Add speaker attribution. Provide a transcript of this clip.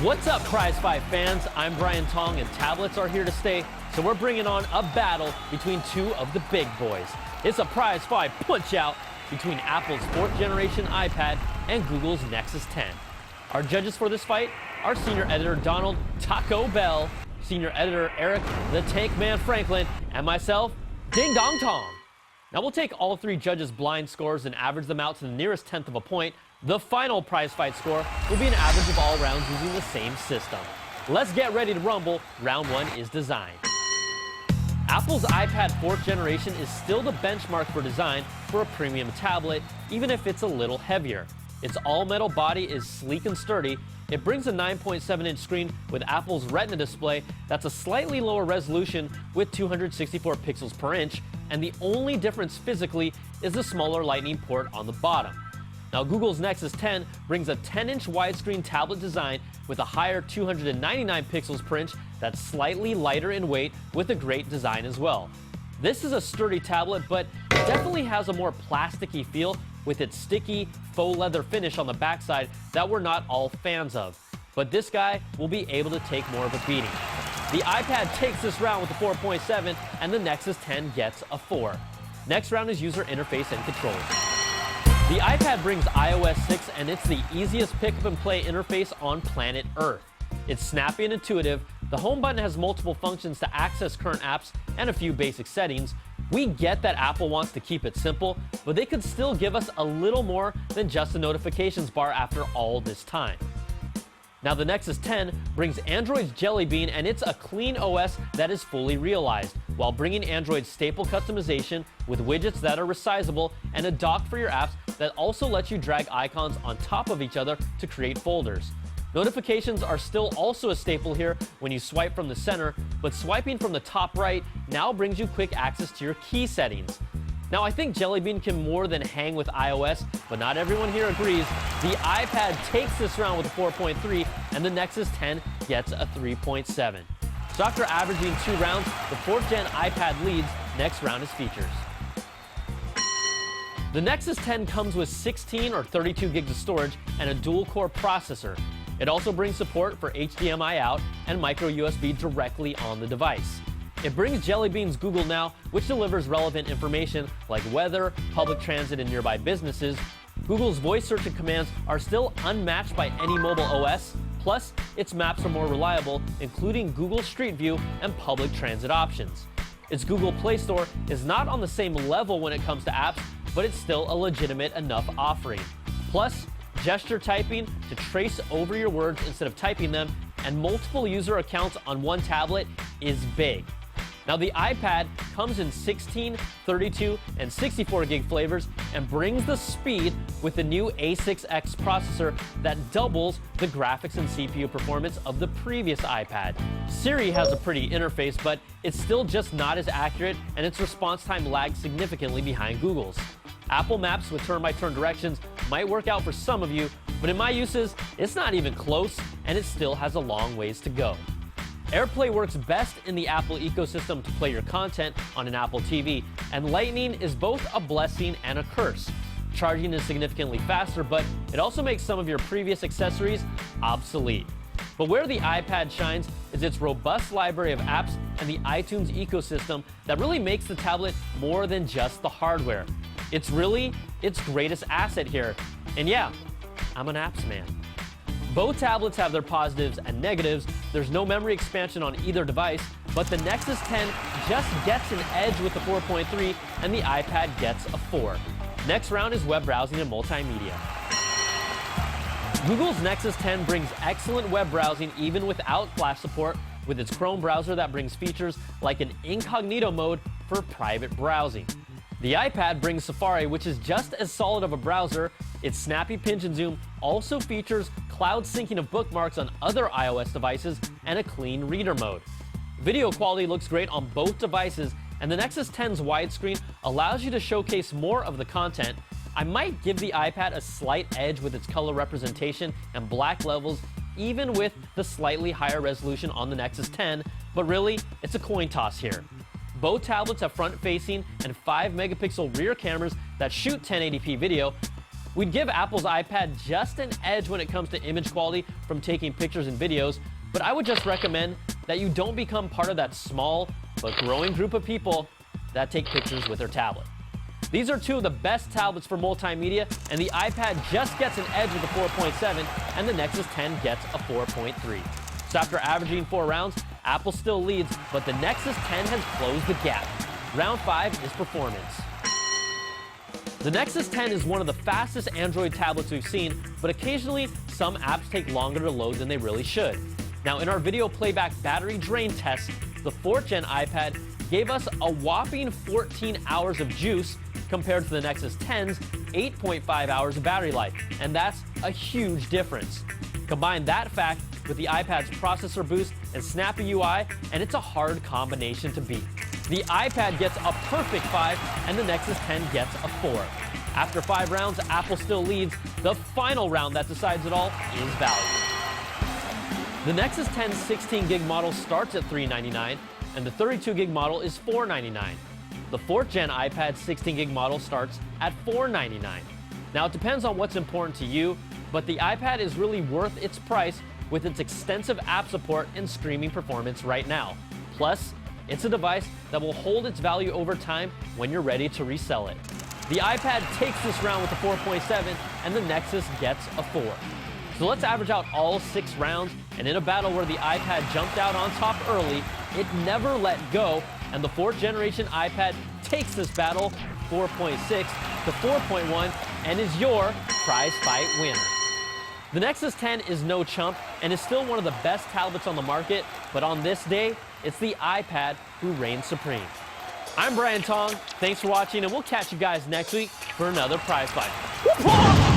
Speaker 1: What's up, Prize5 fans? I'm Brian Tong, and tablets are here to stay, so we're bringing on a battle between two of the big boys. It's a Prize5 punch-out between Apple's 4th generation iPad and Google's Nexus 10. Our judges for this fight are senior editor Donald Taco Bell, senior editor Eric the Tank Man Franklin, and myself, Ding Dong Tong. Now we'll take all three judges' blind scores and average them out to the nearest tenth of a point. The final prize fight score will be an average of all rounds using the same system. Let's get ready to rumble. Round 1 is design. Apple's iPad 4th generation is still the benchmark for design for a premium tablet, even if it's a little heavier. Its all-metal body is sleek and sturdy. It brings a 9.7-inch screen with Apple's Retina display that's a slightly lower resolution with 264 pixels per inch, and the only difference physically is the smaller Lightning port on the bottom. Now, Google's Nexus 10 brings a 10-inch widescreen tablet design with a higher 299 pixels per inch that's slightly lighter in weight with a great design as well. This is a sturdy tablet, but it definitely has a more plasticky feel with its sticky faux leather finish on the backside that we're not all fans of. But this guy will be able to take more of a beating. The iPad takes this round with a 4.7, and the Nexus 10 gets a 4. Next round is user interface and controls. The iPad brings iOS 6, and it's the easiest pick-up-and-play interface on planet Earth. It's snappy and intuitive. The home button has multiple functions to access current apps and a few basic settings. We get that Apple wants to keep it simple, but they could still give us a little more than just a notifications bar after all this time. Now, the Nexus 10 brings Android's Jelly Bean, and it's a clean OS that is fully realized, while bringing Android's staple customization with widgets that are resizable and a dock for your apps that also lets you drag icons on top of each other to create folders. Notifications are still also a staple here when you swipe from the center, but swiping from the top right now brings you quick access to your key settings. Now, I think Jelly Bean can more than hang with iOS, but not everyone here agrees. The iPad takes this round with a 4.3, and the Nexus 10 gets a 3.7. So after averaging 2 rounds, the 4th gen iPad leads. Next round is features. The Nexus 10 comes with 16 or 32 gigs of storage and a dual-core processor. It also brings support for HDMI out and micro USB directly on the device. It brings Jelly Bean's Google Now, which delivers relevant information like weather, public transit, and nearby businesses. Google's voice search and commands are still unmatched by any mobile OS. Plus, its maps are more reliable, including Google Street View and public transit options. Its Google Play Store is not on the same level when it comes to apps, but it's still a legitimate enough offering. Plus, gesture typing to trace over your words instead of typing them, and multiple user accounts on one tablet is big. Now, the iPad comes in 16, 32, and 64 gig flavors and brings the speed with the new A6X processor that doubles the graphics and CPU performance of the previous iPad. Siri has a pretty interface, but it's still just not as accurate, and its response time lags significantly behind Google's. Apple Maps with turn-by-turn directions might work out for some of you, but in my uses, it's not even close, and it still has a long ways to go. AirPlay works best in the Apple ecosystem to play your content on an Apple TV, and Lightning is both a blessing and a curse. Charging is significantly faster, but it also makes some of your previous accessories obsolete. But where the iPad shines is its robust library of apps and the iTunes ecosystem that really makes the tablet more than just the hardware. It's really its greatest asset here. And yeah, I'm an apps man. Both tablets have their positives and negatives. There's no memory expansion on either device, but the Nexus 10 just gets an edge with the 4.3, and the iPad gets a 4. Next round is web browsing and multimedia. Google's Nexus 10 brings excellent web browsing even without Flash support, with its Chrome browser that brings features like an incognito mode for private browsing. The iPad brings Safari, which is just as solid of a browser. Its snappy pinch and zoom also features cloud syncing of bookmarks on other iOS devices and a clean reader mode. Video quality looks great on both devices, and the Nexus 10's widescreen allows you to showcase more of the content. I might give the iPad a slight edge with its color representation and black levels, even with the slightly higher resolution on the Nexus 10, but really, it's a coin toss here. Both tablets have front-facing and 5-megapixel rear cameras that shoot 1080p video. We'd give Apple's iPad just an edge when it comes to image quality from taking pictures and videos, but I would just recommend that you don't become part of that small but growing group of people that take pictures with their tablet. These are two of the best tablets for multimedia, and the iPad just gets an edge with the 4.7, and the Nexus 10 gets a 4.3. So after averaging 4 rounds, Apple still leads, but the Nexus 10 has closed the gap. Round 5 is performance. The Nexus 10 is one of the fastest Android tablets we've seen, but occasionally some apps take longer to load than they really should. Now, in our video playback battery drain test, the 4th Gen iPad gave us a whopping 14 hours of juice compared to the Nexus 10's 8.5 hours of battery life, and that's a huge difference. Combine that fact with the iPad's processor boost and snappy UI, and it's a hard combination to beat. The iPad gets a perfect 5, and the Nexus 10 gets a 4. After 5 rounds, Apple still leads. The final round that decides it all is value. The Nexus 10's 16-gig model starts at $399, and the 32-gig model is $499. The 4th Gen iPad 16-gig model starts at $499. Now, it depends on what's important to you, but the iPad is really worth its price with its extensive app support and streaming performance right now. Plus, it's a device that will hold its value over time when you're ready to resell it. The iPad takes this round with a 4.7, and the Nexus gets a 4. So let's average out all 6 rounds, and in a battle where the iPad jumped out on top early, it never let go, and the 4th generation iPad takes this battle 4.6 to 4.1 and is your prize fight winner. The Nexus 10 is no chump and is still one of the best tablets on the market, but on this day, it's the iPad who reigns supreme. I'm Brian Tong, thanks for watching, and we'll catch you guys next week for another prize fight.